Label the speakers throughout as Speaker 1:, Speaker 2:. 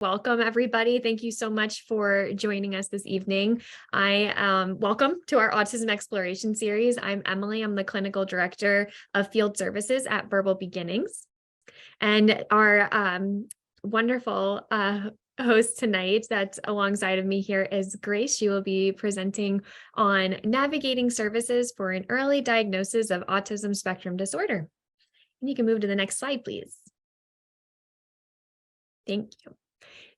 Speaker 1: Welcome, everybody. Thank you so much for joining us this evening. Welcome to our Autism Exploration Series. I'm Emily. I'm the Clinical Director of Field Services at Verbal Beginnings. And our wonderful host tonight that's alongside of me here is Grace. She will be presenting on navigating services for an early diagnosis of autism spectrum disorder. And you can move to the next slide, please. Thank you.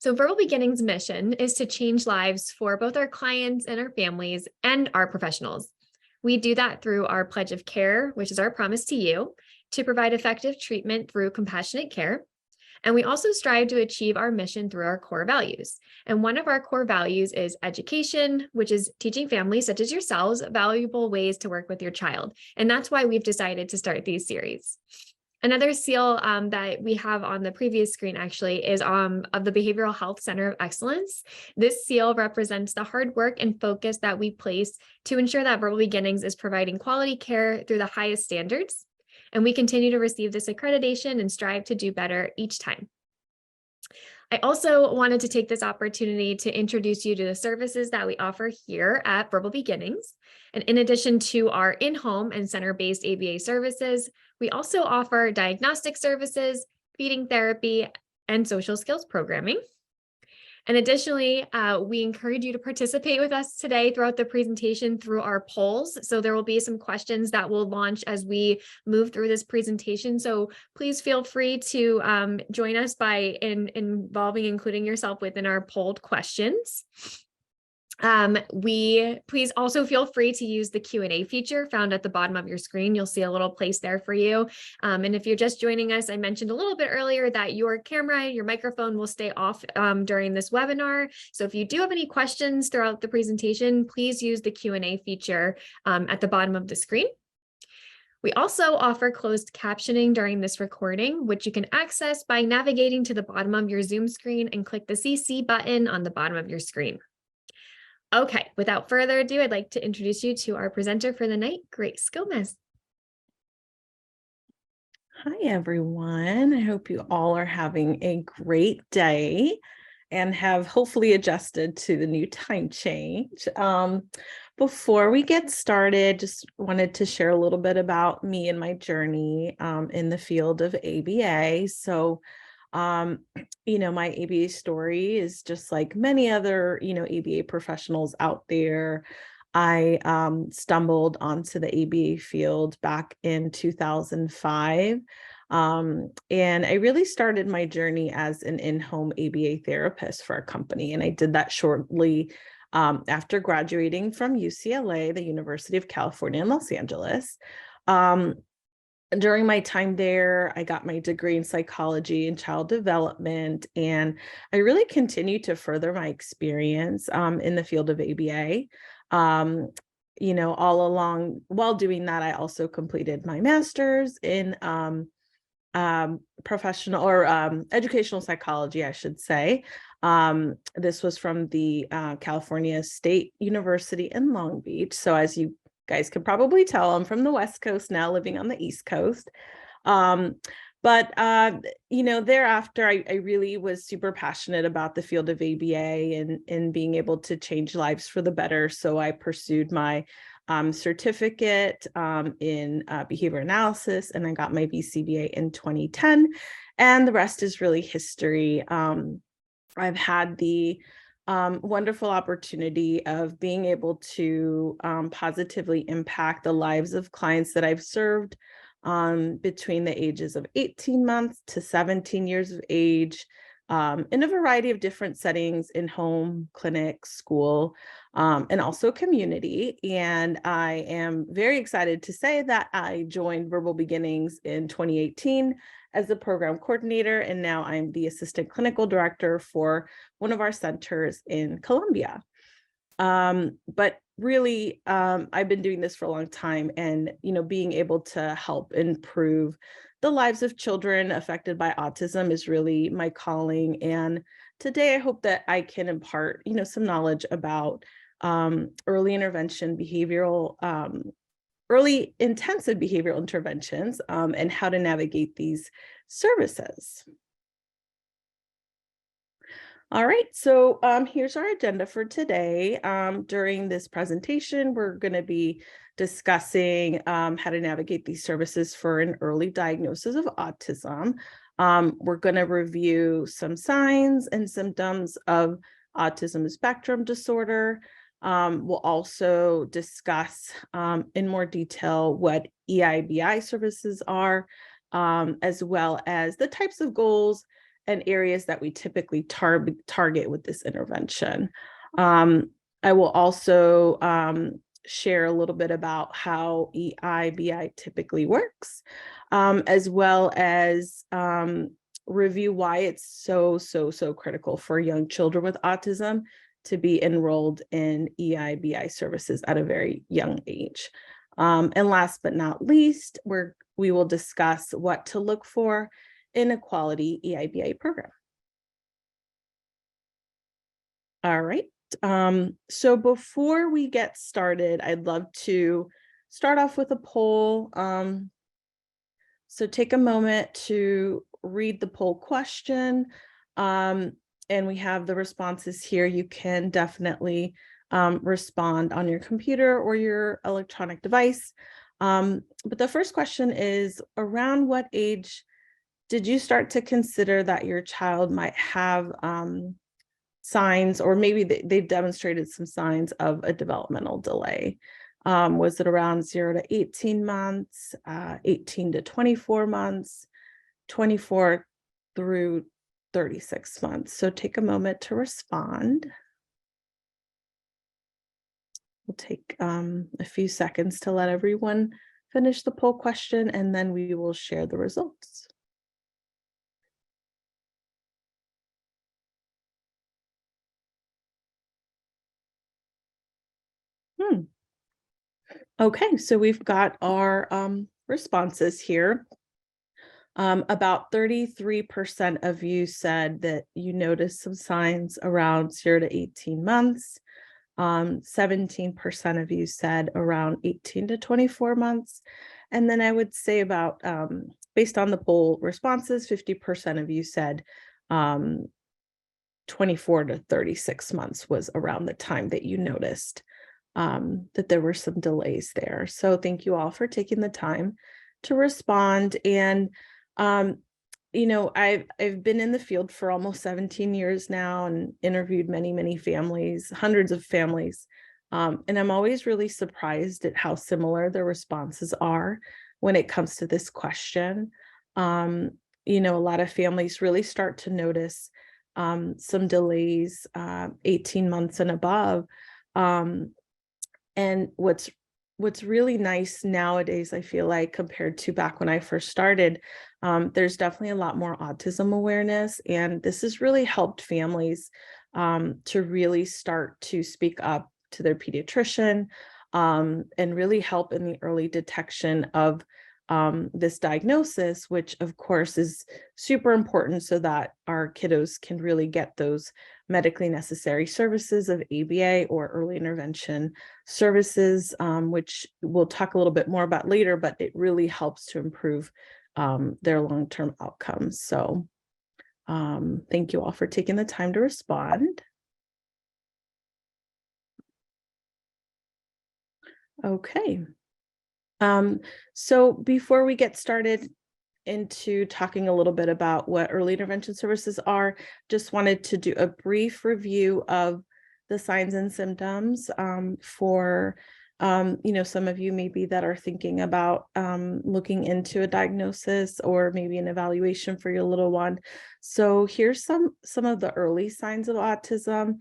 Speaker 1: So Verbal Beginnings' mission is to change lives for both our clients and our families and our professionals. We do that through our pledge of care, which is our promise to you, to provide effective treatment through compassionate care. And we also strive to achieve our mission through our core values. And one of our core values is education, which is teaching families such as yourselves valuable ways to work with your child. And that's why we've decided to start these series. Another seal that we have on the previous screen actually is of the Behavioral Health Center of Excellence. This seal represents the hard work and focus that we place to ensure that Verbal Beginnings is providing quality care through the highest standards. And we continue to receive this accreditation and strive to do better each time. I also wanted to take this opportunity to introduce you to the services that we offer here at Verbal Beginnings. And in addition to our in-home and center-based ABA services, we also offer diagnostic services, feeding therapy, and social skills programming. And additionally, we encourage you to participate with us today throughout the presentation through our polls. So there will be some questions that will launch as we move through this presentation. So please feel free to join us by including yourself within our polled questions. Please also feel free to use the Q&A feature found at the bottom of your screen. You'll see a little place there for you. And if you're just joining us, I mentioned a little bit earlier that your camera, your microphone will stay off during this webinar. So if you do have any questions throughout the presentation, please use the Q&A feature at the bottom of the screen. We also offer closed captioning during this recording, which you can access by navigating to the bottom of your Zoom screen and click the CC button on the bottom of your screen. Okay, without further ado, I'd like to introduce you to our presenter for the night, Grace Gomez.
Speaker 2: Hi, everyone. I hope you all are having a great day and have hopefully adjusted to the new time change. Before we get started, just wanted to share a little bit about me and my journey in the field of ABA. So my ABA story is just like many other, ABA professionals out there. I stumbled onto the ABA field back in 2005. And I really started my journey as an in-home ABA therapist for a company. And I did that shortly after graduating from UCLA, the University of California in Los Angeles. During my time there, I got my degree in psychology and child development, and I really continued to further my experience in the field of ABA. All along while doing that, I also completed my master's in professional or educational psychology, I should say. This was from the California State University in Long Beach. So as you guys could probably tell, I'm from the West Coast now, living on the East Coast. Thereafter, I really was super passionate about the field of ABA and being able to change lives for the better. So I pursued my certificate in behavior analysis, and I got my BCBA in 2010. And the rest is really history. I've had the wonderful opportunity of being able to positively impact the lives of clients that I've served between the ages of 18 months to 17 years of age in a variety of different settings in home, clinic, school, and also community. And I am very excited to say that I joined Verbal Beginnings in 2018 as the program coordinator, and now I'm the assistant clinical director for one of our centers in Colombia. But really, I've been doing this for a long time, and being able to help improve the lives of children affected by autism is really my calling. And today, I hope that I can impart, some knowledge about early intervention early intensive behavioral interventions and how to navigate these services. All right, so here's our agenda for today. During this presentation, we're going to be discussing how to navigate these services for an early diagnosis of autism. We're going to review some signs and symptoms of autism spectrum disorder. We'll also discuss in more detail what EIBI services are, as well as the types of goals and areas that we typically target with this intervention. I will also share a little bit about how EIBI typically works, as well as review why it's so critical for young children with autism to be enrolled in EIBI services at a very young age. And last but not least, we will discuss what to look for in a quality EIBI program. All right. So before we get started, I'd love to start off with a poll. So take a moment to read the poll question. And we have the responses here. You can definitely respond on your computer or your electronic device. But the first question is, around what age did you start to consider that your child might have signs, or maybe they've demonstrated some signs of a developmental delay? Was it around 0 to 18 months, 18 to 24 months, 24 through 36 months? So take a moment to respond. We'll take a few seconds to let everyone finish the poll question, and then we will share the results. Okay, so we've got our responses here. About 33% of you said that you noticed some signs around 0 to 18 months. 17% of you said around 18 to 24 months. And then I would say about, based on the poll responses, 50% of you said 24 to 36 months was around the time that you noticed that there were some delays there. So thank you all for taking the time to respond. And you know, I've been in the field for almost 17 years now and interviewed many families, hundreds of families. And I'm always really surprised at how similar the responses are when it comes to this question. You know, a lot of families really start to notice some delays 18 months and above. And what's really nice nowadays, I feel like, compared to back when I first started, there's definitely a lot more autism awareness. And this has really helped families to really start to speak up to their pediatrician and really help in the early detection of this diagnosis, which of course is super important so that our kiddos can really get those medically necessary services of ABA or early intervention services, which we'll talk a little bit more about later, but it really helps to improve their long-term outcomes. So thank you all for taking the time to respond. Okay. So before we get started into talking a little bit about what early intervention services are, just wanted to do a brief review of the signs and symptoms for you know, some of you maybe that are thinking about looking into a diagnosis or maybe an evaluation for your little one. So here's some of the early signs of autism.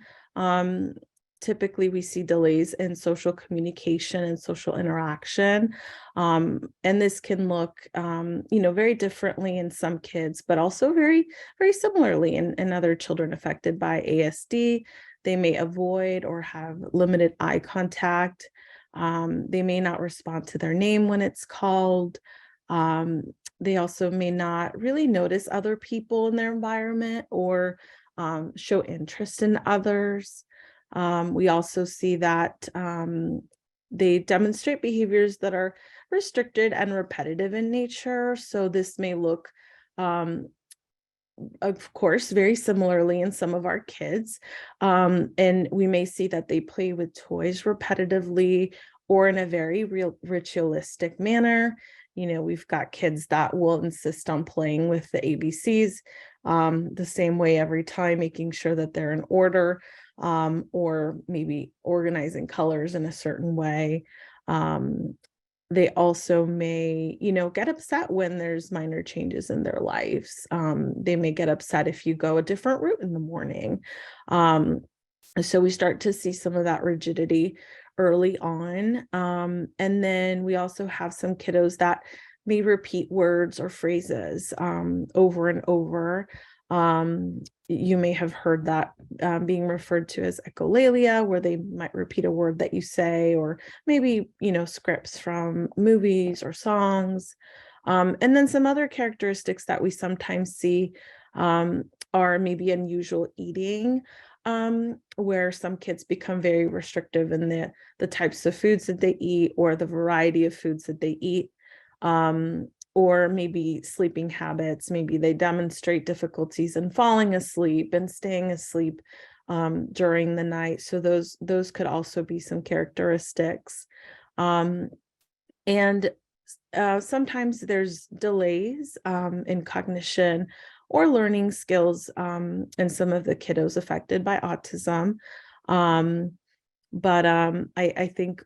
Speaker 2: Typically, we see delays in social communication and social interaction. And this can look, you know, very differently in some kids, but also very similarly in other children affected by ASD. They may avoid or have limited eye contact. They may not respond to their name when it's called. They also may not really notice other people in their environment or show interest in others. We also see that they demonstrate behaviors that are restricted and repetitive in nature. So this may look of course, very similarly in some of our kids. And we may see that they play with toys repetitively or in a very real ritualistic manner. We've got kids that will insist on playing with the ABCs the same way every time, making sure that they're in order, or maybe organizing colors in a certain way. They also may, get upset when there's minor changes in their lives. They may get upset if you go a different route in the morning. So we start to see some of that rigidity early on. And then we also have some kiddos that may repeat words or phrases over and over. You may have heard that being referred to as echolalia, where they might repeat a word that you say, or maybe, scripts from movies or songs. And then some other characteristics that we sometimes see are maybe unusual eating, where some kids become very restrictive in the types of foods that they eat or the variety of foods that they eat. Or maybe sleeping habits. Maybe they demonstrate difficulties in falling asleep and staying asleep during the night. So those could also be some characteristics. And sometimes there's delays in cognition or learning skills in some of the kiddos affected by autism. But I think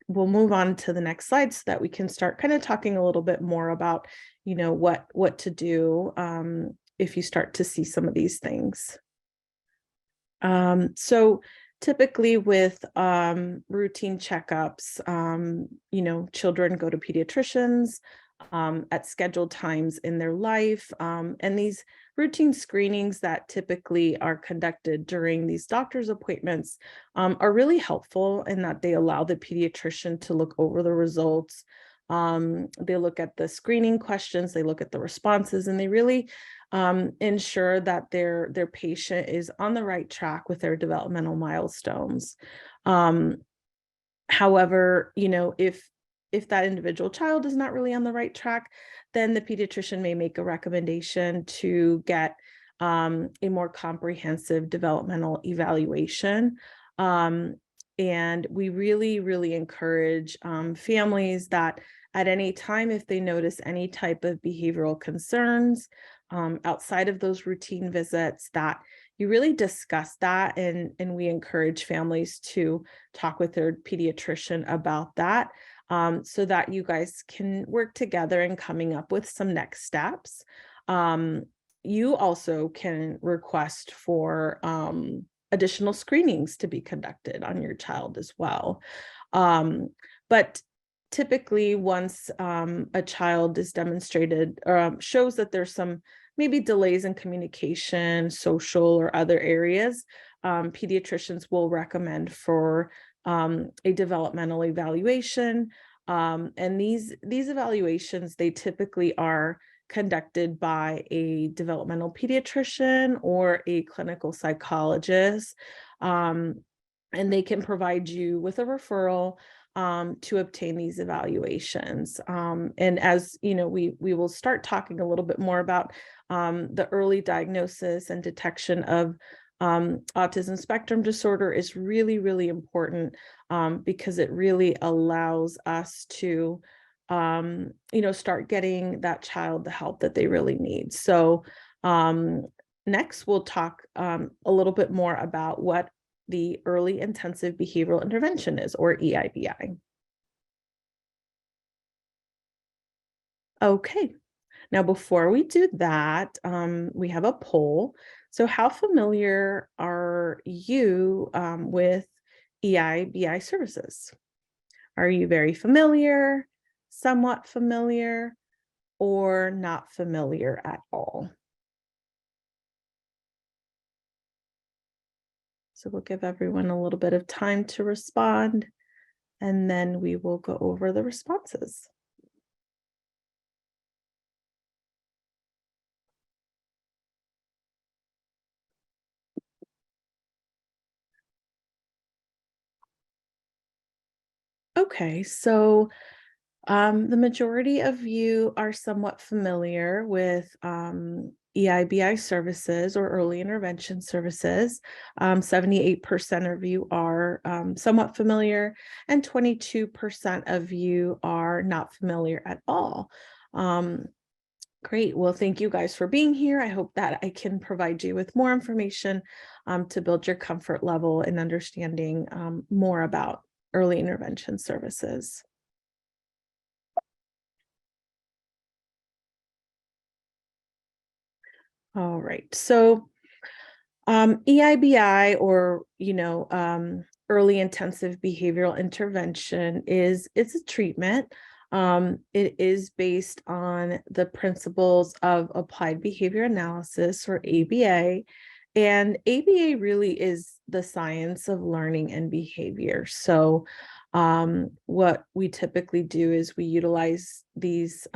Speaker 2: we'll move on to the next slide so that we can start kind of talking a little bit more about, what to do if you start to see some of these things. So typically with routine checkups, children go to pediatricians at scheduled times in their life. And these routine screenings that typically are conducted during these doctor's appointments are really helpful in that they allow the pediatrician to look over the results. They look at the screening questions, they look at the responses, and they really ensure that their patient is on the right track with their developmental milestones. However, if that individual child is not really on the right track, then the pediatrician may make a recommendation to get a more comprehensive developmental evaluation. And we really, really encourage families that at any time, if they notice any type of behavioral concerns outside of those routine visits, that you really discuss that, and we encourage families to talk with their pediatrician about that, so that you guys can work together in coming up with some next steps. You also can request for additional screenings to be conducted on your child as well. But typically, once a child is demonstrated or shows that there's some maybe delays in communication, social or other areas, pediatricians will recommend for a developmental evaluation. And these evaluations, they typically are conducted by a developmental pediatrician or a clinical psychologist. And they can provide you with a referral to obtain these evaluations. And as you know, we will start talking a little bit more about the early diagnosis and detection of autism spectrum disorder is really, really important because it really allows us to, start getting that child the help that they really need. So next, we'll talk a little bit more about what the early intensive behavioral intervention is, or EIBI. Okay, now before we do that, we have a poll. So how familiar are you with EIBI services? Are you very familiar, somewhat familiar, or not familiar at all? So we'll give everyone a little bit of time to respond, and then we will go over the responses. Okay, so The majority of you are somewhat familiar with EIBI services or early intervention services. 78% of you are somewhat familiar, and 22% of you are not familiar at all. Great. Well, thank you guys for being here. I hope that I can provide you with more information to build your comfort level in understanding more about early intervention services. All right. So EIBI, or early intensive behavioral intervention, it's a treatment. It is based on the principles of applied behavior analysis, or ABA. And ABA really is the science of learning and behavior. So what we typically do is we utilize these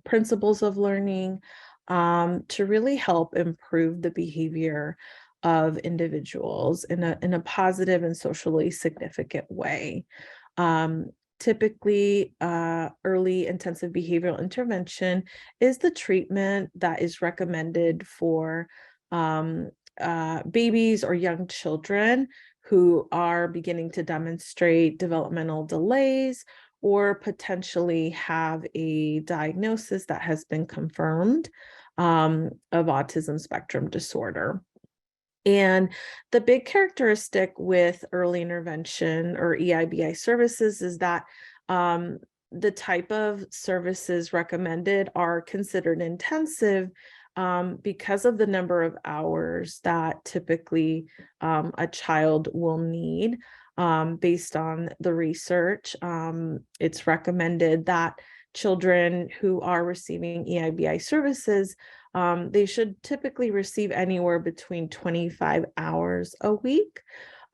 Speaker 2: principles of learning to really help improve the behavior of individuals in a positive and socially significant way. Typically, early intensive behavioral intervention is the treatment that is recommended for babies or young children who are beginning to demonstrate developmental delays or potentially have a diagnosis that has been confirmed of autism spectrum disorder. And the big characteristic with early intervention or EIBI services is that the type of services recommended are considered intensive because of the number of hours that typically a child will need. Based on the research, it's recommended that children who are receiving EIBI services, they should typically receive anywhere between 25 hours a week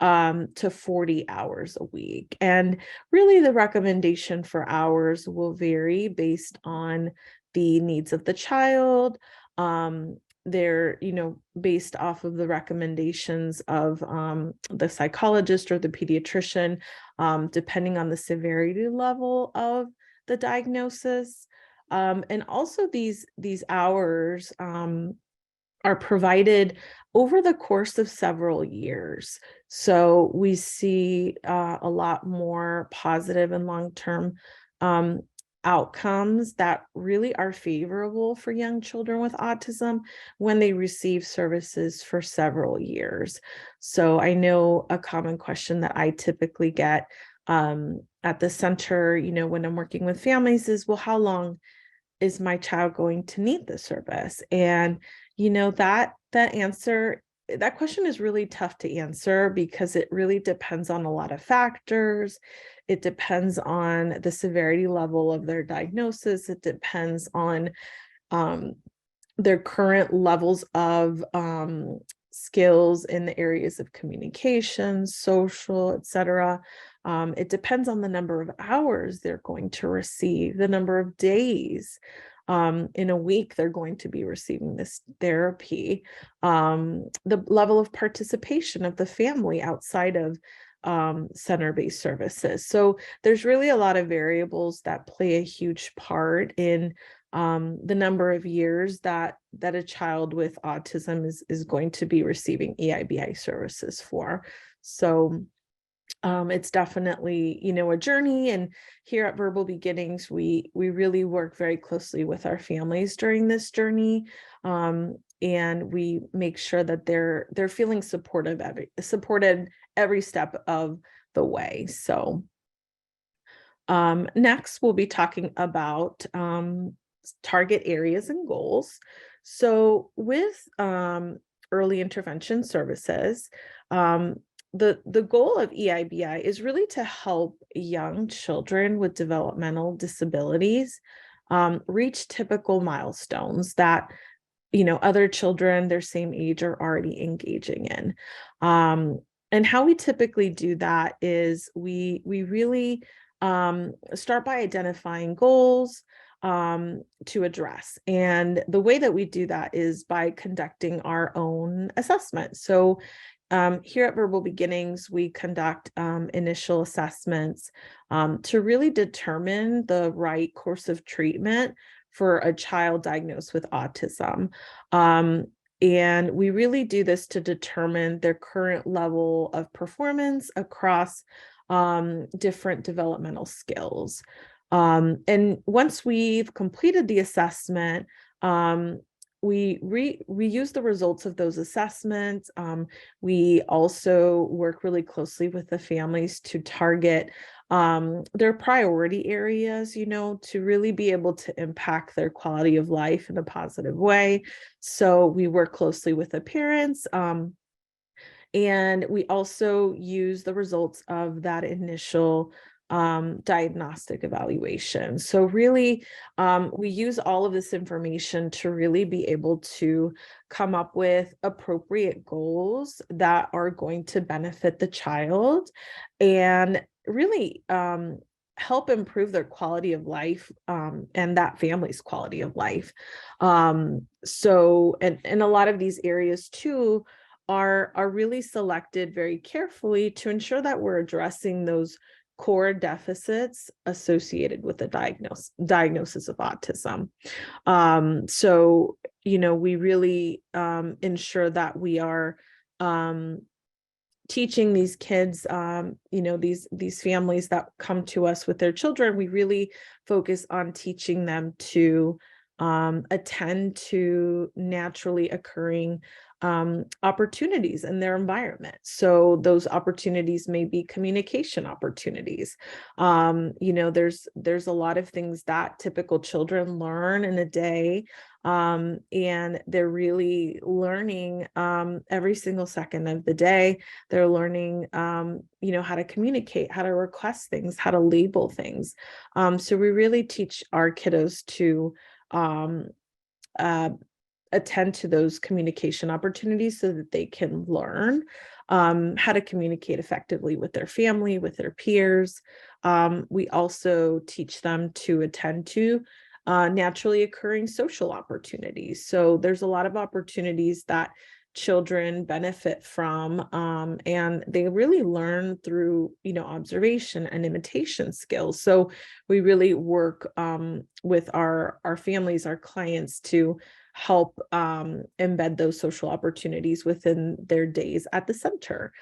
Speaker 2: to 40 hours a week. And really the recommendation for hours will vary based on the needs of the child. They're, based off of the recommendations of the psychologist or the pediatrician, depending on the severity level of the diagnosis. And also these hours are provided over the course of several years. So we see a lot more positive and long-term outcomes that really are favorable for young children with autism when they receive services for several years. So I know a common question that I typically get at the center, when I'm working with families is, well, how long is my child going to need the service? And, that question is really tough to answer because it really depends on a lot of factors. It depends on the severity level of their diagnosis. It depends on their current levels of skills in the areas of communication, social, etc. It depends on the number of hours they're going to receive, the number of days in a week they're going to be receiving this therapy, the level of participation of the family outside of center-based services. So there's really a lot of variables that play a huge part in the number of years that a child with autism is going to be receiving EIBI services for. So it's definitely, a journey. And here at Verbal Beginnings, we really work very closely with our families during this journey. And we make sure that they're feeling supported every step of the way. So next, we'll be talking about target areas and goals. So with early intervention services, the goal of EIBI is really to help young children with developmental disabilities reach typical milestones that other children their same age are already engaging in. And how we typically do that is we really start by identifying goals to address. And the way that we do that is by conducting our own assessment. So Here at Verbal Beginnings, we conduct initial assessments to really determine the right course of treatment for a child diagnosed with autism. And we really do this to determine their current level of performance across different developmental skills. And once we've completed the assessment, we use the results of those assessments. We also work really closely with the families to target their priority areas, to really be able to impact their quality of life in a positive way. So we work closely with the parents. And we also use the results of that initial diagnostic evaluation. So really, we use all of this information to really be able to come up with appropriate goals that are going to benefit the child and really help improve their quality of life and that family's quality of life. So, and a lot of these areas too are really selected very carefully to ensure that we're addressing those core deficits associated with the diagnosis of autism. So, we really ensure that we are teaching these kids, these families that come to us with their children, we really focus on teaching them to attend to naturally occurring opportunities in their environment. So those opportunities may be communication opportunities. There's a lot of things that typical children learn in a day, and they're really learning every single second of the day. They're learning, how to communicate, how to request things, how to label things. So we really teach our kiddos to attend to those communication opportunities so that they can learn how to communicate effectively with their family, with their peers. We also teach them to attend to naturally occurring social opportunities. So there's a lot of opportunities that children benefit from, and they really learn through, observation and imitation skills. So we really work with our families, our clients, to help embed those social opportunities within their days at the center.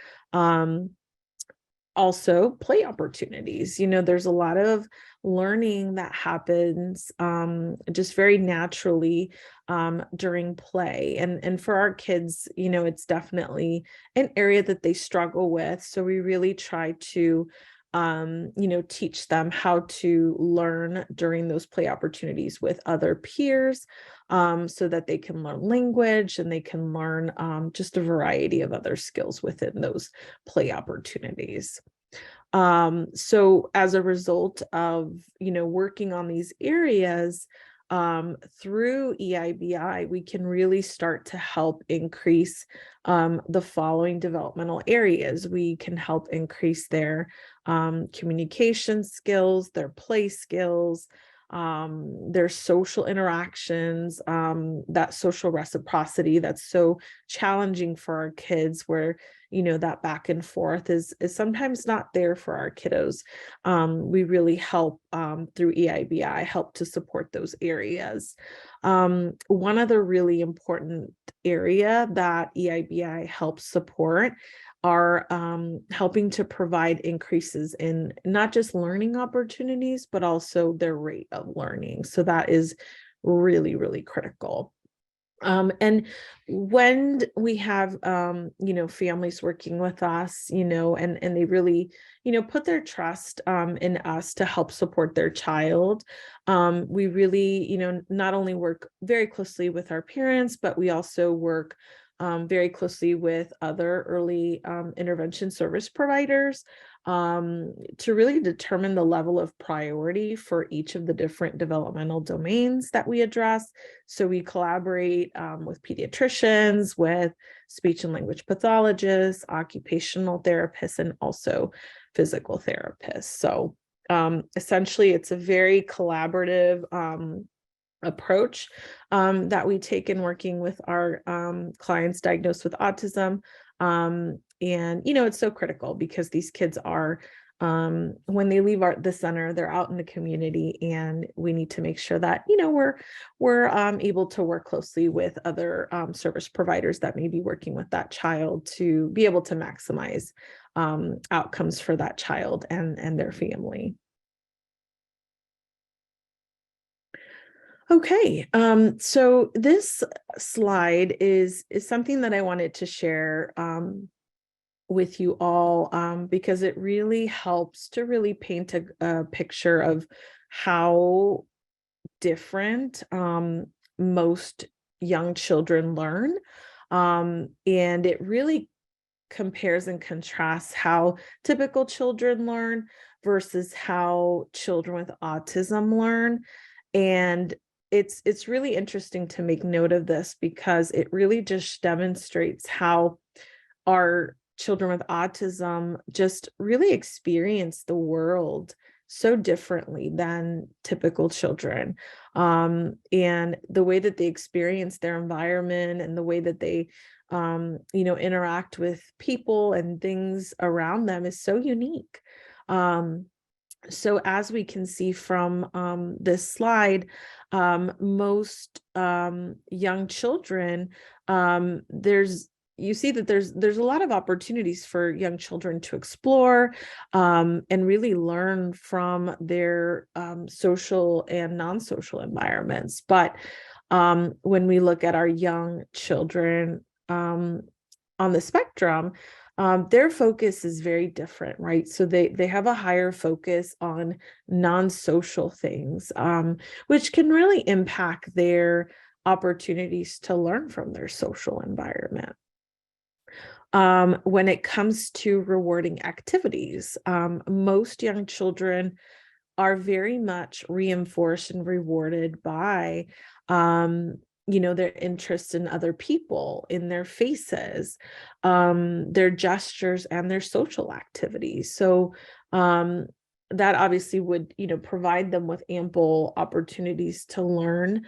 Speaker 2: Also play opportunities. There's a lot of learning that happens just very naturally during play. And for our kids, it's definitely an area that they struggle with. So we really try to teach them how to learn during those play opportunities with other peers, so that they can learn language and they can learn just a variety of other skills within those play opportunities. So as a result of, working on these areas, through EIBI, we can really start to help increase the following developmental areas. We can help increase their communication skills, their play skills, their social interactions, that social reciprocity that's so challenging for our kids, where that back and forth is sometimes not there for our kiddos. We really help through EIBI, help to support those areas. One other really important area that EIBI helps support are helping to provide increases in not just learning opportunities, but also their rate of learning. So that is really, really critical. And when we have, families working with us, and they really, put their trust in us to help support their child, we really, not only work very closely with our parents, but we also work very closely with other early intervention service providers to really determine the level of priority for each of the different developmental domains that we address. So we collaborate with pediatricians, with speech and language pathologists, occupational therapists, and also physical therapists. So essentially, it's a very collaborative approach that we take in working with our clients diagnosed with autism. And, it's so critical because these kids are, when they leave the center, they're out in the community, and we need to make sure that, we're able to work closely with other service providers that may be working with that child to be able to maximize outcomes for that child and their family. Okay, so this slide is something that I wanted to share with you all because it really helps to really paint a picture of how different most young children learn. And it really compares and contrasts how typical children learn versus how children with autism learn. And it's really interesting to make note of this because it really just demonstrates how our children with autism just really experience the world so differently than typical children. And the way that they experience their environment and the way that they interact with people and things around them is so unique. So as we can see from this slide, most young children, you see that there's a lot of opportunities for young children to explore and really learn from their social and non-social environments. But when we look at our young children on the spectrum, their focus is very different, right? So they have a higher focus on non-social things, which can really impact their opportunities to learn from their social environment. When it comes to rewarding activities, most young children are very much reinforced and rewarded by their interest in other people, in their faces, their gestures, and their social activities. So that obviously would, provide them with ample opportunities to learn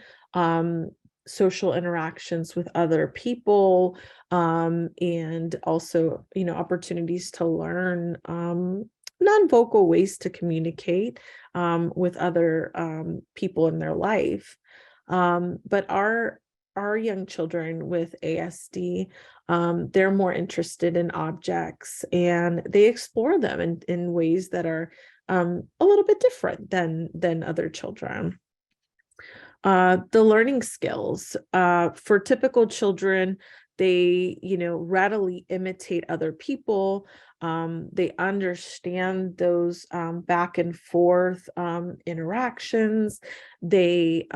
Speaker 2: social interactions with other people, and also, opportunities to learn non-vocal ways to communicate with other people in their life. But our young children with ASD, they're more interested in objects, and they explore them in ways that are a little bit different than other children. The learning skills for typical children, they readily imitate other people. They understand those back and forth interactions. They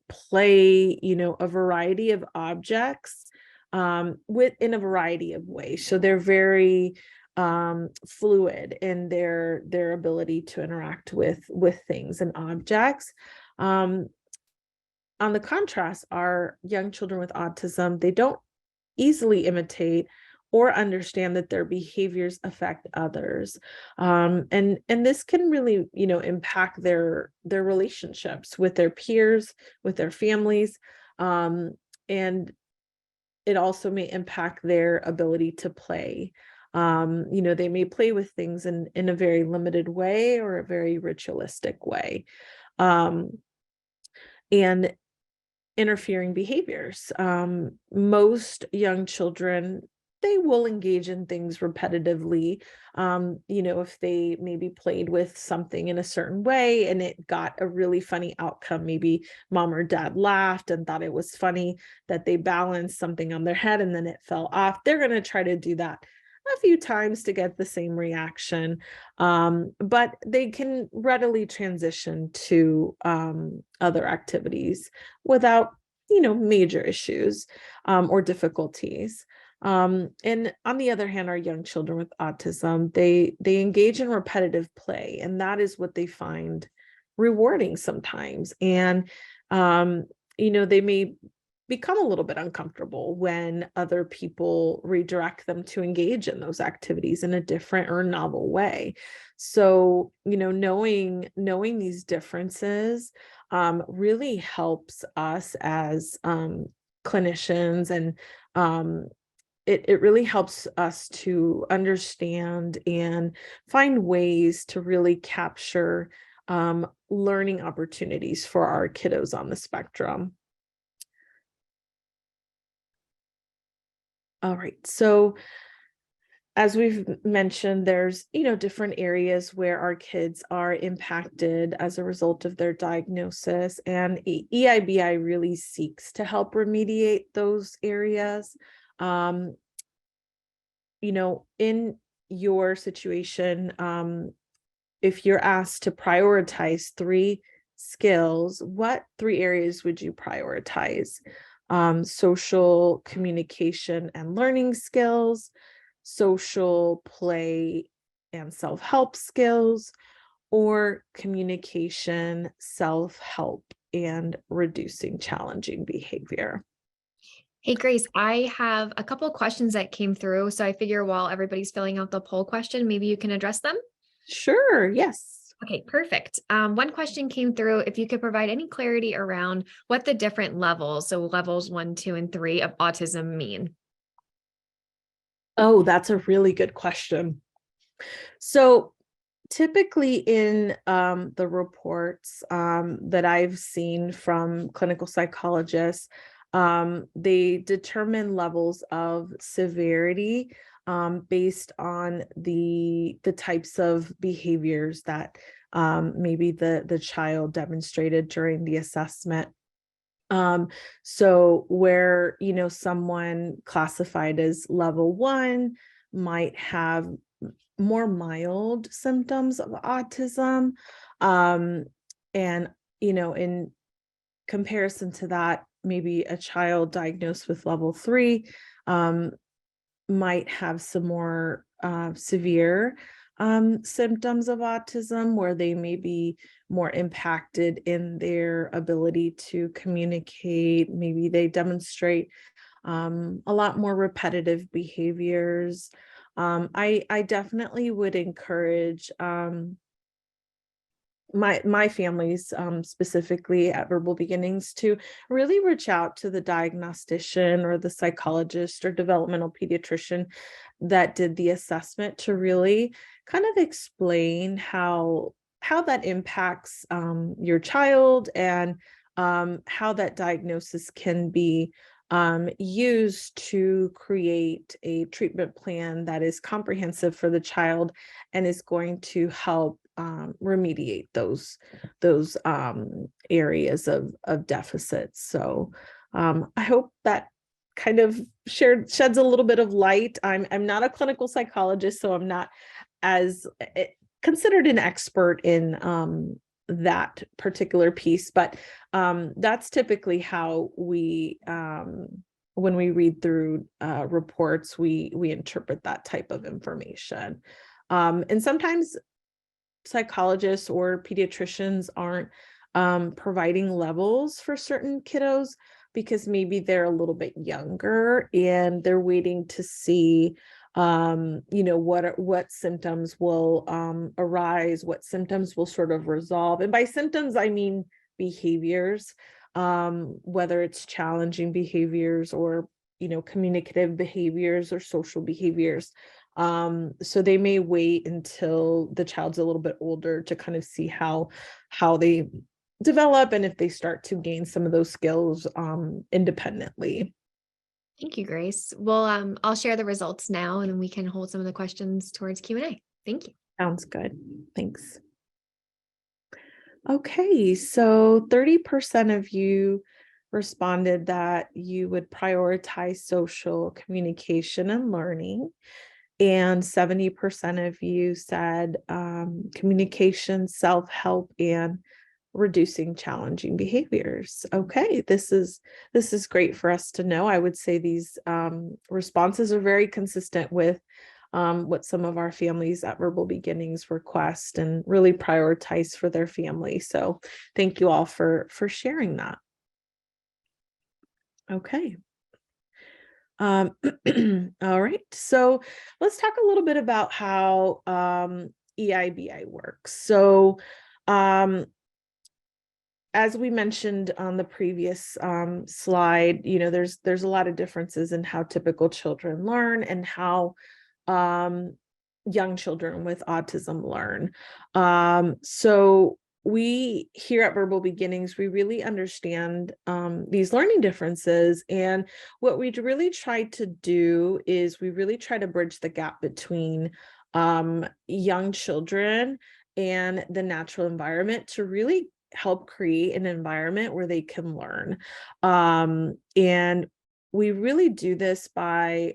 Speaker 2: play a variety of objects in a variety of ways. So they're very fluid in their ability to interact with things and objects. On the contrast, our young children with autism, they don't easily imitate or understand that their behaviors affect others. And this can really, impact their relationships with their peers, with their families. And it also may impact their ability to play. They may play with things in a very limited way or a very ritualistic way. And interfering behaviors. Most young children, they will engage in things repetitively. If they maybe played with something in a certain way and it got a really funny outcome, maybe mom or dad laughed and thought it was funny that they balanced something on their head and then it fell off, they're going to try to do that a few times to get the same reaction, but they can readily transition to other activities without, major issues or difficulties. And on the other hand, our young children with autism, they engage in repetitive play, and that is what they find rewarding sometimes. And they may become a little bit uncomfortable when other people redirect them to engage in those activities in a different or novel way. So, knowing these differences really helps us as clinicians, and it really helps us to understand and find ways to really capture learning opportunities for our kiddos on the spectrum. All right, so as we've mentioned, there's, different areas where our kids are impacted as a result of their diagnosis, and EIBI really seeks to help remediate those areas. Um, in your situation, if you're asked to prioritize 3 skills, what 3 areas would you prioritize? Social communication and learning skills, social play and self-help skills, or communication, self-help, and reducing challenging behavior.
Speaker 1: Hey, Grace, I have a couple of questions that came through. So I figure while everybody's filling out the poll question, maybe you can address them.
Speaker 2: Sure, yes.
Speaker 1: Okay, perfect. One question came through. If you could provide any clarity around what the different levels, so levels 1, 2, and 3 of autism mean.
Speaker 2: Oh, that's a really good question. So typically in the reports that I've seen from clinical psychologists, they determine levels of severity based on the types of behaviors that maybe the child demonstrated during the assessment. So where, someone classified as level 1 might have more mild symptoms of autism. And, in comparison to that, maybe a child diagnosed with level 3 might have some more severe symptoms of autism, where they may be more impacted in their ability to communicate. Maybe they demonstrate a lot more repetitive behaviors. I definitely would encourage my families, specifically at Verbal Beginnings, to really reach out to the diagnostician or the psychologist or developmental pediatrician that did the assessment, to really kind of explain how that impacts your child, and how that diagnosis can be used to create a treatment plan that is comprehensive for the child and is going to help remediate those areas of deficits. So I hope that kind of sheds a little bit of light. I'm not a clinical psychologist, so I'm not as considered an expert in that particular piece, but that's typically how we when we read through reports, we interpret that type of information. And sometimes psychologists or pediatricians aren't providing levels for certain kiddos because maybe they're a little bit younger and they're waiting to see what symptoms will arise, what symptoms will sort of resolve. And by symptoms, I mean behaviors, whether it's challenging behaviors or communicative behaviors or social behaviors. So they may wait until the child's a little bit older to kind of see how they develop and if they start to gain some of those skills independently.
Speaker 1: Thank you, Grace. Well, I'll share the results now, and then we can hold some of the questions towards Q&A. Thank you.
Speaker 2: Sounds good. Thanks. Okay, so 30% of you responded that you would prioritize social communication and learning. And 70% of you said communication, self-help, and reducing challenging behaviors. Okay, this is great for us to know. I would say these responses are very consistent with what some of our families at Verbal Beginnings request and really prioritize for their family. So thank you all for sharing that. Okay. All right, so let's talk a little bit about how EIBI works. So as we mentioned on the previous slide, there's a lot of differences in how typical children learn and how young children with autism learn. So we here at Verbal Beginnings, we really understand these learning differences. And what we really try to do is we really try to bridge the gap between young children and the natural environment to really help create an environment where they can learn. And we really do this by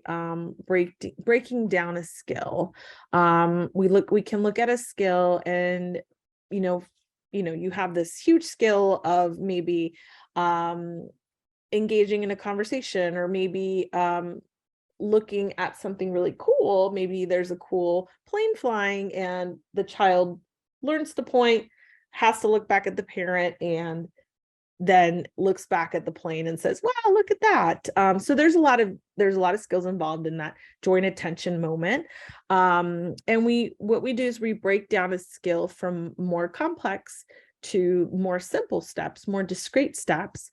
Speaker 2: breaking down a skill. We can look at a skill and, you have this huge skill of maybe engaging in a conversation, or maybe looking at something really cool. Maybe there's a cool plane flying and the child learns the point, has to look back at the parent, and then looks back at the plane and says, wow, look at that. So there's a lot of skills involved in that joint attention moment. And what we do is we break down a skill from more complex to more simple steps, more discrete steps.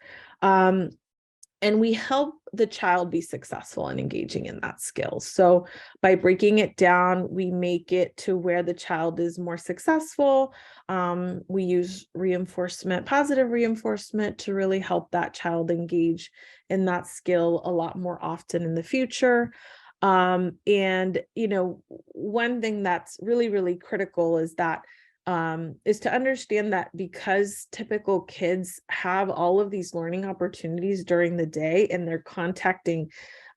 Speaker 2: And we help the child be successful in engaging in that skill. So by breaking it down, we make it to where the child is more successful. We use reinforcement, positive reinforcement, to really help that child engage in that skill a lot more often in the future. And, one thing that's really, really critical is that is to understand that because typical kids have all of these learning opportunities during the day, and they're contacting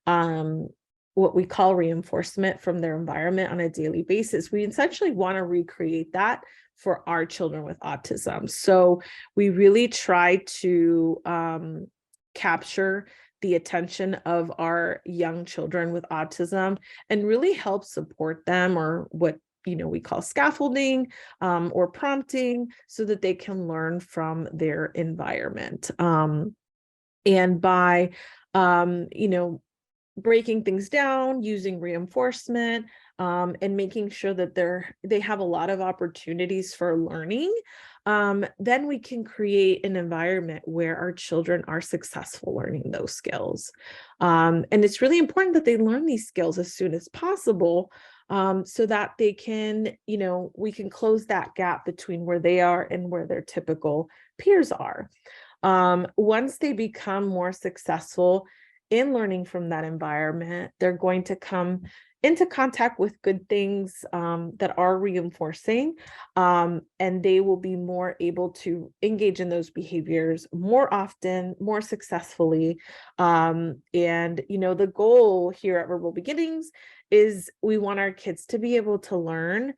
Speaker 2: what we call reinforcement from their environment on a daily basis, we essentially want to recreate that for our children with autism. So we really try to capture the attention of our young children with autism and really help support them, or what we call scaffolding or prompting, so that they can learn from their environment. And by, breaking things down, using reinforcement, and making sure that they have a lot of opportunities for learning, then we can create an environment where our children are successful learning those skills. And it's really important that they learn these skills as soon as possible, so that they can, we can close that gap between where they are and where their typical peers are. Once they become more successful in learning from that environment, they're going to come into contact with good things that are reinforcing, and they will be more able to engage in those behaviors more often, more successfully. And, the goal here at Verbal Beginnings is we want our kids to be able to learn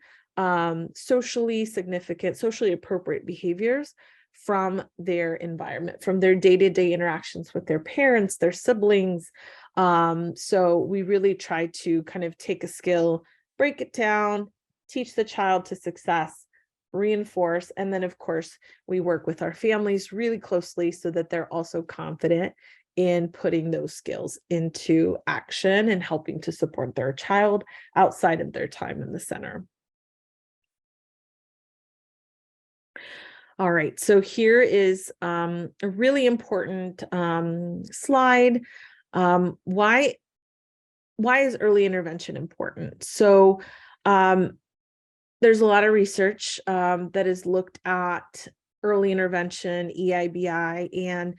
Speaker 2: socially significant, socially appropriate behaviors from their environment, from their day-to-day interactions with their parents, their siblings. So we really try to kind of take a skill, break it down, teach the child to success, reinforce, and then of course we work with our families really closely so that they're also confident in putting those skills into action and helping to support their child outside of their time in the center. All right, so here is a really important slide. Why is early intervention important? So there's a lot of research that has looked at early intervention, EIBI, and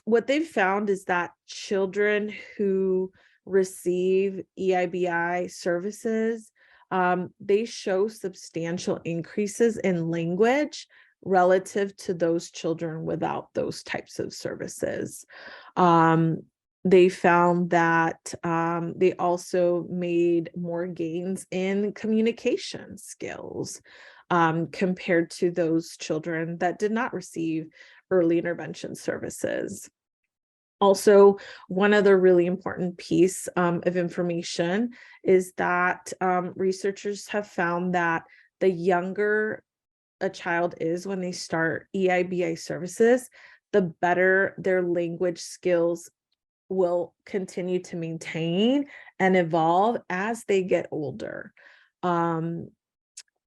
Speaker 2: what they've found is that children who receive EIBI services, they show substantial increases in language relative to those children without those types of services. They found that they also made more gains in communication skills compared to those children that did not receive early intervention services. Also, one other really important piece of information is that researchers have found that the younger a child is when they start EIBI services, the better their language skills will continue to maintain and evolve as they get older.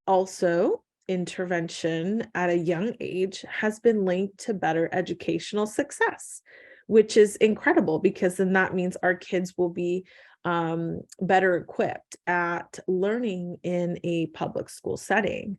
Speaker 2: Also, intervention at a young age has been linked to better educational success, which is incredible, because then that means our kids will be better equipped at learning in a public school setting.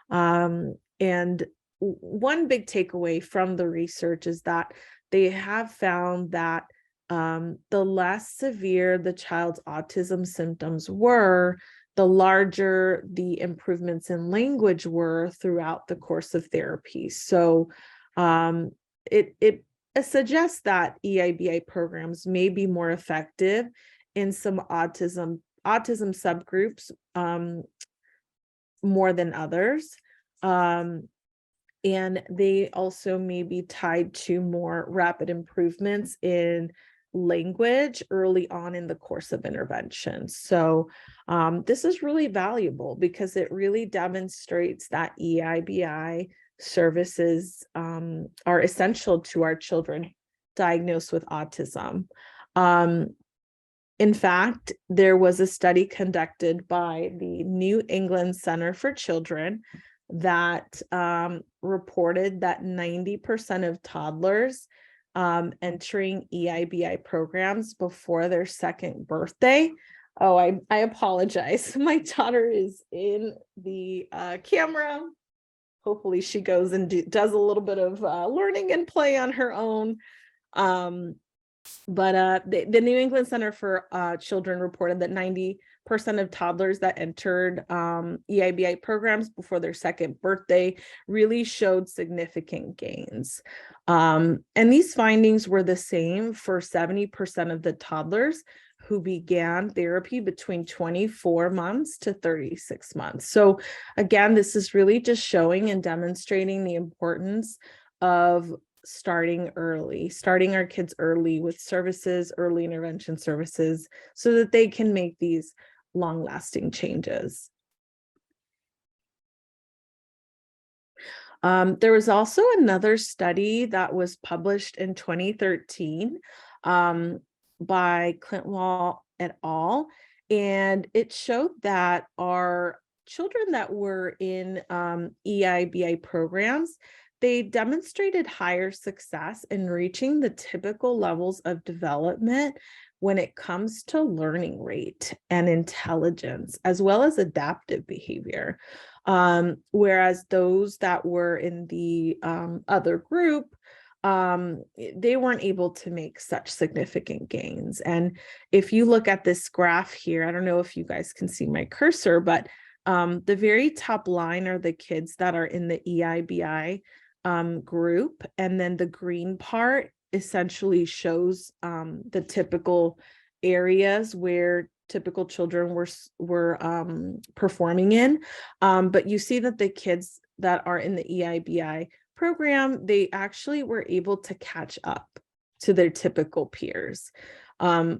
Speaker 2: And one big takeaway from the research is that they have found that the less severe the child's autism symptoms were, the larger the improvements in language were throughout the course of therapy. So it suggests that EIBI programs may be more effective in some autism subgroups more than others. And they also may be tied to more rapid improvements in language early on in the course of intervention. So this is really valuable because it really demonstrates that EIBI services are essential to our children diagnosed with autism. In fact, there was a study conducted by the New England Center for Children that reported that 90% of toddlers entering EIBI programs before their second birthday. Oh, I apologize. My daughter is in the camera. Hopefully she goes and does a little bit of learning and play on her own. But the New England Center for Children reported that 90% of toddlers that entered EIBI programs before their second birthday really showed significant gains. And these findings were the same for 70% of the toddlers who began therapy between 24 months to 36 months. So again, this is really just showing and demonstrating the importance of starting our kids early with services, early intervention services, so that they can make these long-lasting changes. There was also another study that was published in 2013 by Clintwall et al. And it showed that our children that were in EIBI programs, they demonstrated higher success in reaching the typical levels of development when it comes to learning rate and intelligence, as well as adaptive behavior. Whereas those that were in the other group, they weren't able to make such significant gains. And if you look at this graph here, I don't know if you guys can see my cursor, but the very top line are the kids that are in the EIBI group, and then the green part essentially shows the typical areas where typical children were performing in. But you see that the kids that are in the EIBI program, they actually were able to catch up to their typical peers,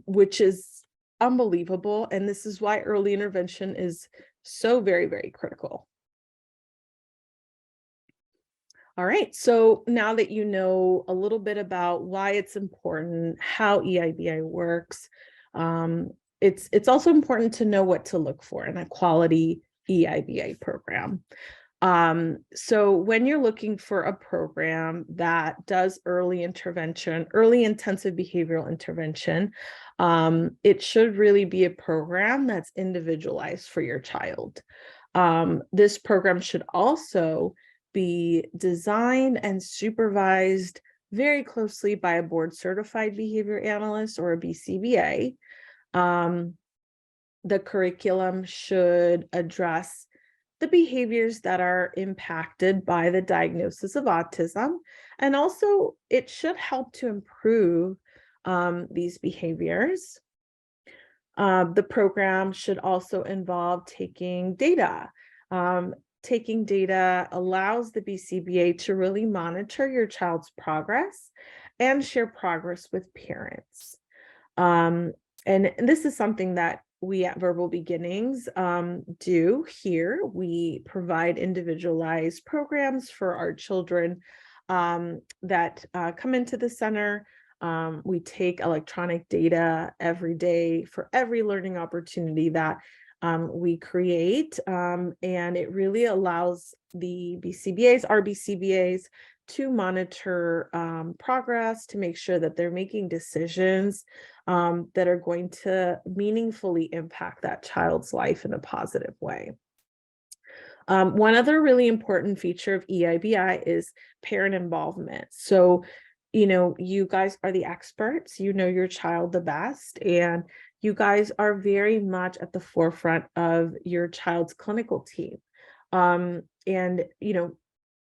Speaker 2: which is unbelievable. And this is why early intervention is so very, very critical. All right, so now that you know a little bit about why it's important, how EIBI works, it's also important to know what to look for in a quality EIBI program. So when you're looking for a program that does early intervention, early intensive behavioral intervention, it should really be a program that's individualized for your child. This program should also be designed and supervised very closely by a board certified behavior analyst or a BCBA. The curriculum should address the behaviors that are impacted by the diagnosis of autism, and also it should help to improve these behaviors. The program should also involve taking data. Taking data allows the BCBA to really monitor your child's progress and share progress with parents. And this is something that we at Verbal Beginnings do here. We provide individualized programs for our children that come into the center. We take electronic data every day for every learning opportunity that we create, and it really allows the BCBAs, our BCBAs, to monitor progress, to make sure that they're making decisions that are going to meaningfully impact that child's life in a positive way. One other really important feature of EIBI is parent involvement. So, you guys are the experts, you know your child the best, and you guys are very much at the forefront of your child's clinical team. And,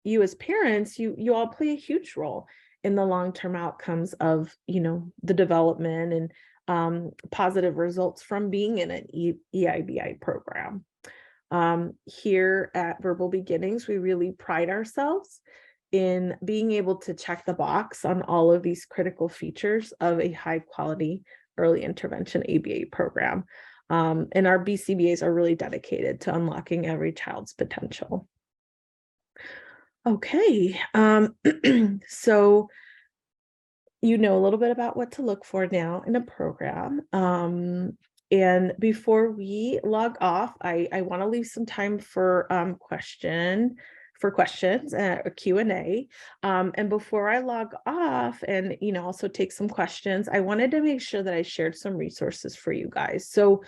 Speaker 2: you as parents, you all play a huge role in the long-term outcomes of, the development and positive results from being in an EIBI program. Here at Verbal Beginnings, we really pride ourselves in being able to check the box on all of these critical features of a high quality early intervention ABA program. And our BCBAs are really dedicated to unlocking every child's potential. Okay, so you know a little bit about what to look for now in a program. And before we log off, I want to leave some time for questions, a Q&A. And before I log off and also take some questions, I wanted to make sure that I shared some resources for you guys. So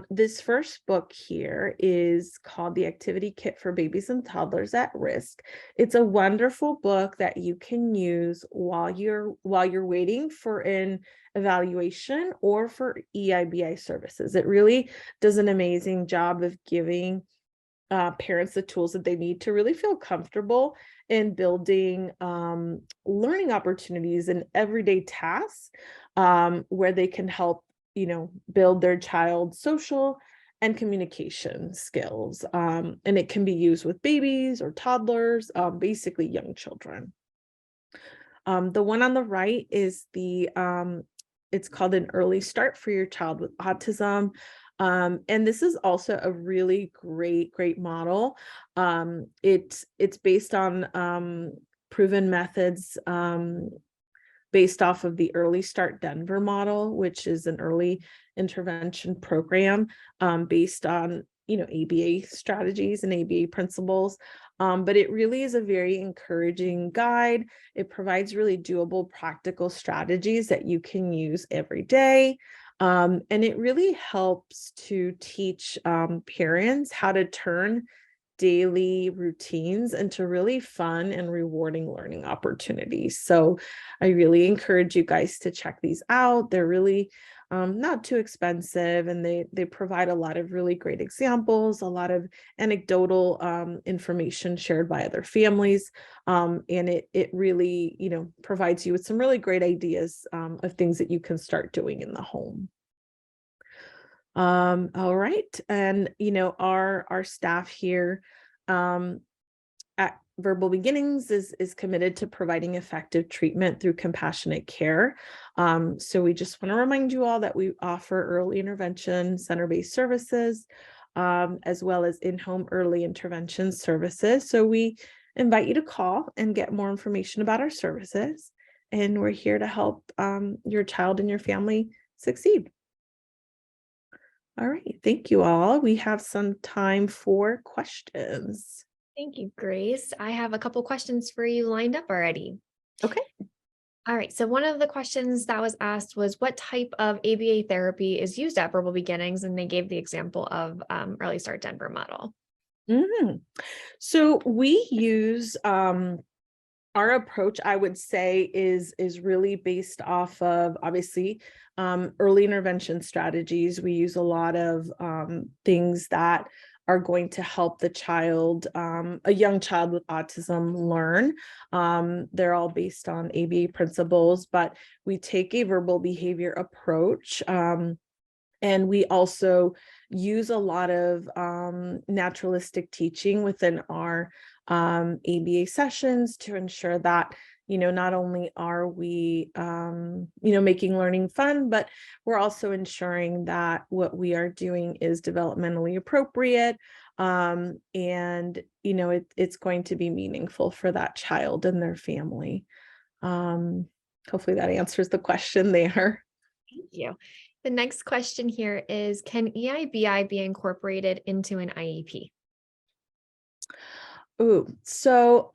Speaker 2: this first book here is called The Activity Kit for Babies and Toddlers at Risk. It's a wonderful book that you can use while you're waiting for an evaluation or for EIBI services. It really does an amazing job of giving parents the tools that they need to really feel comfortable in building learning opportunities and everyday tasks where they can help build their child's social and communication skills. And it can be used with babies or toddlers, basically young children. The one on the right is it's called An Early Start for Your Child with Autism. And this is also a really great model. It's based on proven methods based off of the Early Start Denver model, which is an early intervention program based on ABA strategies and ABA principles. But it really is a very encouraging guide. It provides really doable, practical strategies that you can use every day. And it really helps to teach parents how to turn daily routines into really fun and rewarding learning opportunities. So I really encourage you guys to check these out. They're really not too expensive, and they provide a lot of really great examples, a lot of anecdotal information shared by other families, and it really provides you with some really great ideas of things that you can start doing in the home. All right, and our staff here at Verbal Beginnings is committed to providing effective treatment through compassionate care. So we just want to remind you all that we offer early intervention center-based services, as well as in-home early intervention services. So we invite you to call and get more information about our services, and we're here to help your child and your family succeed. All right, thank you all. We have some time for questions.
Speaker 1: Thank you, Grace. I have a couple questions for you lined up already.
Speaker 2: Okay.
Speaker 1: All right. So one of the questions that was asked was what type of ABA therapy is used at Verbal Beginnings? And they gave the example of Early Start Denver model.
Speaker 2: So we use our approach, I would say, is really based off of obviously early intervention strategies. We use a lot of things that are going to help the child, a young child with autism, learn. They're all based on ABA principles, but we take a verbal behavior approach. And we also use a lot of naturalistic teaching within our ABA sessions to ensure that not only are we making learning fun, but we're also ensuring that what we are doing is developmentally appropriate, and it's going to be meaningful for that child and their family. Hopefully that answers the question there.
Speaker 1: Thank you. The next question here is, can EIBI be incorporated into an IEP?
Speaker 2: Ooh, so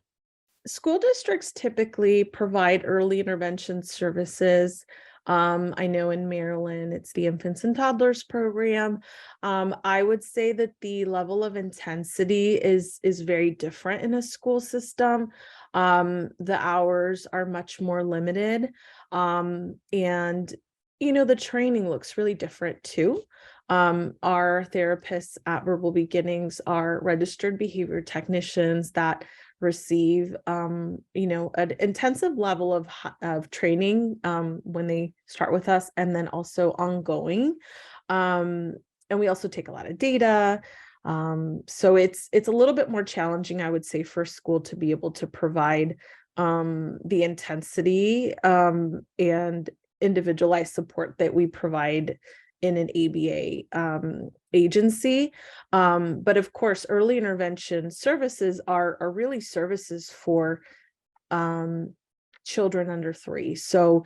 Speaker 2: school districts typically provide early intervention services. I know in Maryland, it's the infants and toddlers program. I would say that the level of intensity is very different in a school system. The hours are much more limited. And the training looks really different too. Our therapists at Verbal Beginnings are registered behavior technicians that receive an intensive level of training when they start with us, and then also ongoing. And we also take a lot of data. So it's a little bit more challenging, I would say, for school to be able to provide the intensity and individualized support that we provide in an ABA agency. But of course, early intervention services are really services for children under 3. So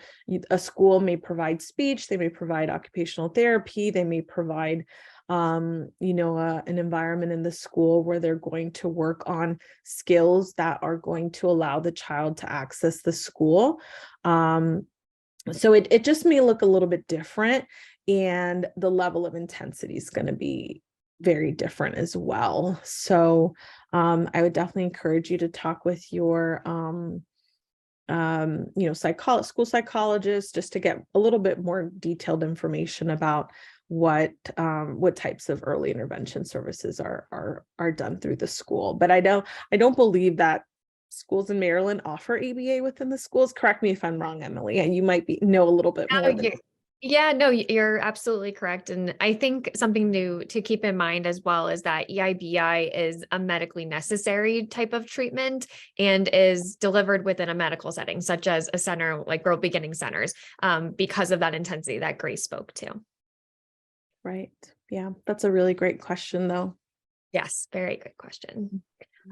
Speaker 2: a school may provide speech, they may provide occupational therapy, they may provide an environment in the school where they're going to work on skills that are going to allow the child to access the school. So it just may look a little bit different, and the level of intensity is going to be very different as well. So I would definitely encourage you to talk with your school psychologist, just to get a little bit more detailed information about what types of early intervention services are done through the school. But I don't believe that schools in Maryland offer ABA within the schools. Correct me if I'm wrong, Emily, and you might know a little bit more than.
Speaker 1: Yeah, no, you're absolutely correct. And I think something new to keep in mind as well is that EIBI is a medically necessary type of treatment and is delivered within a medical setting, such as a center like Verbal Beginning centers, because of that intensity that Grace spoke to.
Speaker 2: Right. Yeah, that's a really great question, though.
Speaker 1: Yes, very good question.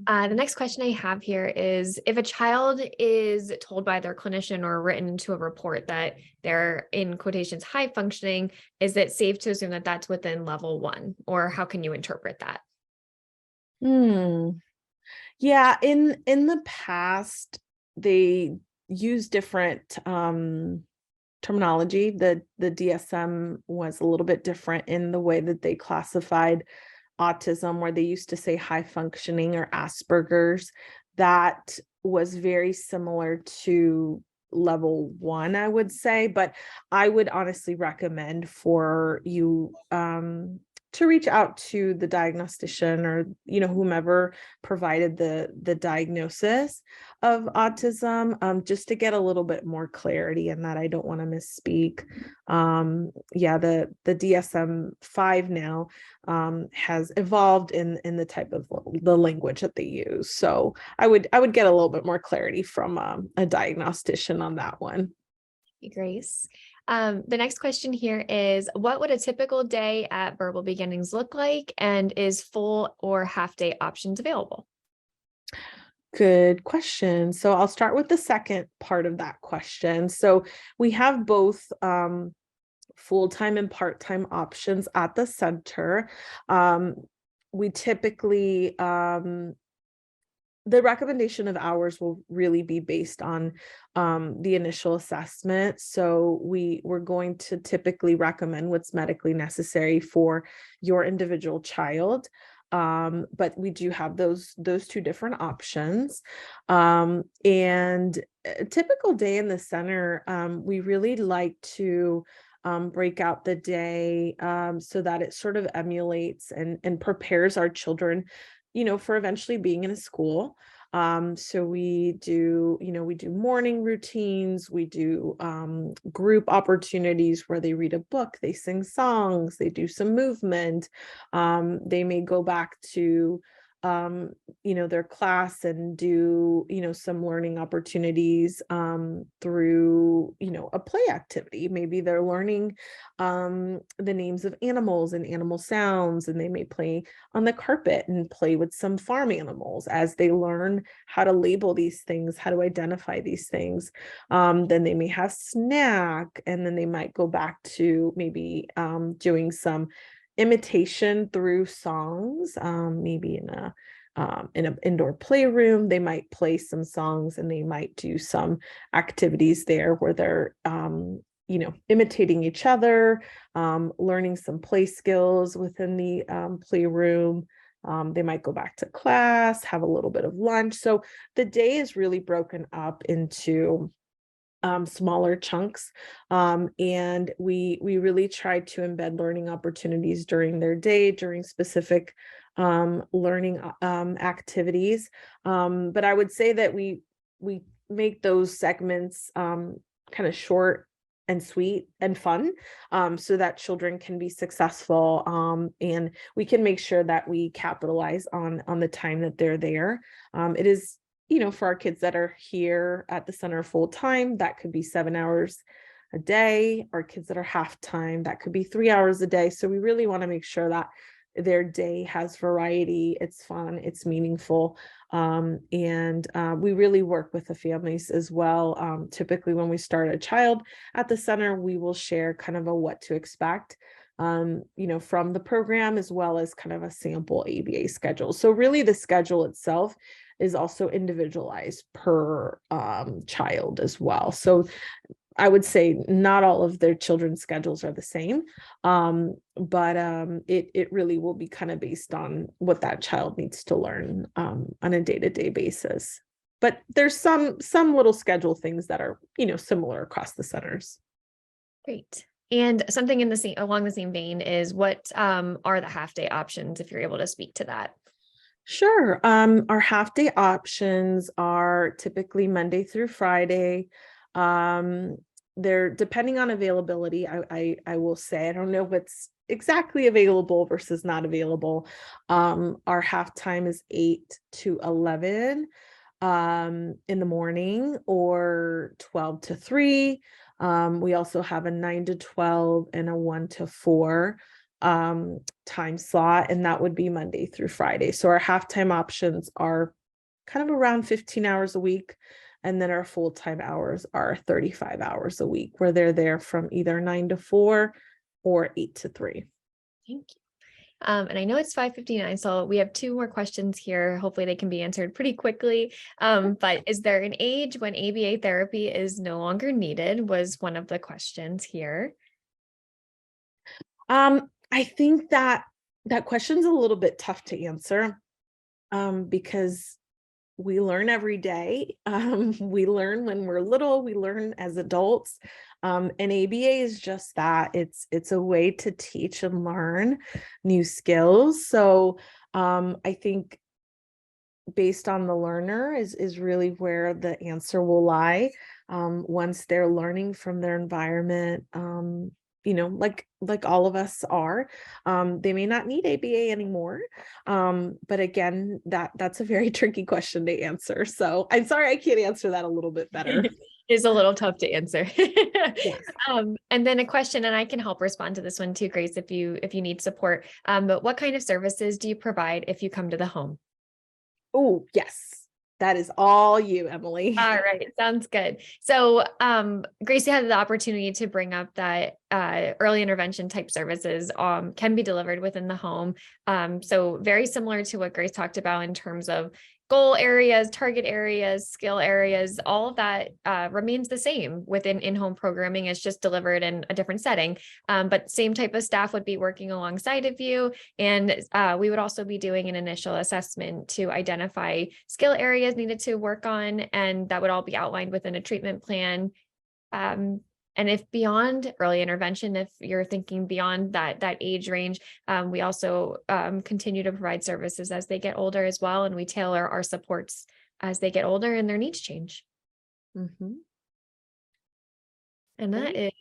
Speaker 1: The next question I have here is, if a child is told by their clinician or written into a report that they're, in quotations, high functioning, is it safe to assume that that's within level 1, or how can you interpret that?
Speaker 2: Yeah, in the past, they use different terminology. The DSM was a little bit different in the way that they classified autism, where they used to say high functioning or Asperger's. That was very similar to level 1, I would say, but I would honestly recommend for you to reach out to the diagnostician or whomever provided the diagnosis of autism, just to get a little bit more clarity in that. I don't want to misspeak. The DSM-5 now has evolved in the type of the language that they use. So I would get a little bit more clarity from a diagnostician on that one.
Speaker 1: Grace. The next question here is, what would a typical day at Verbal Beginnings look like, and is full or half day options available?
Speaker 2: Good question. So I'll start with the second part of that question. So we have both full-time and part-time options at the center. We typically the recommendation of hours will really be based on the initial assessment. So we're going to typically recommend what's medically necessary for your individual child. But we do have those 2 different options. And a typical day in the center, we really like to break out the day so that it sort of emulates and prepares our children for eventually being in a school. So we do morning routines, we do group opportunities where they read a book, they sing songs, they do some movement. They may go back to their class and do, some learning opportunities through, a play activity. Maybe they're learning the names of animals and animal sounds, and they may play on the carpet and play with some farm animals as they learn how to label these things, how to identify these things. Then they may have snack, and then they might go back to maybe doing some imitation through songs, maybe in an indoor playroom. They might play some songs, and they might do some activities there where they're imitating each other, learning some play skills within the playroom. They might go back to class, have a little bit of lunch. So the day is really broken up into smaller chunks. And we really try to embed learning opportunities during their day, during specific learning activities. But I would say that we make those segments kind of short and sweet and fun, so that children can be successful, and we can make sure that we capitalize on the time that they're there. It is, for our kids that are here at the center full time, that could be 7 hours a day. Our kids that are half time, that could be 3 hours a day. So we really want to make sure that their day has variety, it's fun, it's meaningful. And we really work with the families as well. Typically when we start a child at the center, we will share kind of a what to expect, from the program, as well as kind of a sample ABA schedule. So really the schedule itself is also individualized per child as well. So I would say not all of their children's schedules are the same, but it really will be kind of based on what that child needs to learn on a day-to-day basis. But there's some little schedule things that are, similar across the centers.
Speaker 1: Great. And something along the same vein is, what are the half-day options, if you're able to speak to that?
Speaker 2: Sure. Our half-day options are typically Monday through Friday. They're depending on availability. I will say, I don't know what's exactly available versus not available. Our half time is 8 to 11 in the morning, or 12 to 3. We also have a 9 to 12 and a 1 to 4 time slot, and that would be Monday through Friday. So our halftime options are kind of around 15 hours a week. And then our full-time hours are 35 hours a week, where they're there from either 9 to 4 or 8 to 3.
Speaker 1: Thank you. And I know it's 5:59, so we have 2 more questions here. Hopefully they can be answered pretty quickly. But is there an age when ABA therapy is no longer needed, was one of the questions here.
Speaker 2: I think that question's a little bit tough to answer, because we learn every day. We learn when we're little, we learn as adults. And ABA is just that. It's a way to teach and learn new skills. So I think based on the learner is really where the answer will lie. Once they're learning from their environment, like all of us are, they may not need ABA anymore. But again, that's a very tricky question to answer. So I'm sorry, I can't answer that a little bit better.
Speaker 1: Is a little tough to answer.
Speaker 2: Yes.
Speaker 1: And then a question, and I can help respond to this one too, Grace, if you need support. But what kind of services do you provide if you come to the home?
Speaker 2: Oh, yes. That is all you, Emily.
Speaker 1: All right. Sounds good. So, Gracie had the opportunity to bring up that early intervention type services can be delivered within the home. So very similar to what Grace talked about in terms of goal areas, target areas, skill areas, all of that remains the same within in-home programming. It's just delivered in a different setting, but same type of staff would be working alongside of you. And we would also be doing an initial assessment to identify skill areas needed to work on, and that would all be outlined within a treatment plan. And if beyond early intervention, if you're thinking beyond that age range, we also continue to provide services as they get older as well. And we tailor our supports as they get older and their needs change.
Speaker 2: Mm-hmm.
Speaker 1: And that is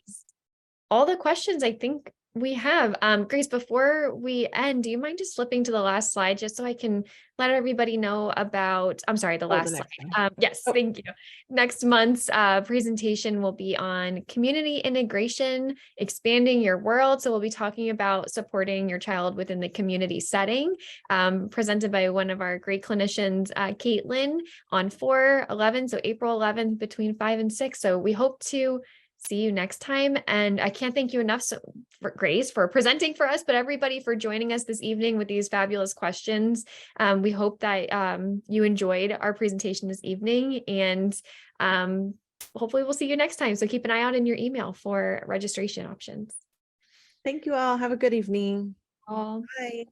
Speaker 1: all the questions I think We have. Grace, before we end, do you mind just flipping to the last slide just so I can let everybody know about, I'm sorry, the
Speaker 2: Oh, the
Speaker 1: last
Speaker 2: next
Speaker 1: slide.
Speaker 2: one.
Speaker 1: Yes,
Speaker 2: Oh,
Speaker 1: thank you. Next month's presentation will be on community integration, expanding your world. So we'll be talking about supporting your child within the community setting, presented by one of our great clinicians, Caitlin, on 4/11, so April 11th between 5 and 6. So we hope to see you next time. And I can't thank you enough for Grace for presenting for us, but everybody for joining us this evening with these fabulous questions. We hope that you enjoyed our presentation this evening, and hopefully we'll see you next time. So keep an eye out in your email for registration options.
Speaker 2: thank you all. Have a good evening.
Speaker 1: All.
Speaker 2: Bye.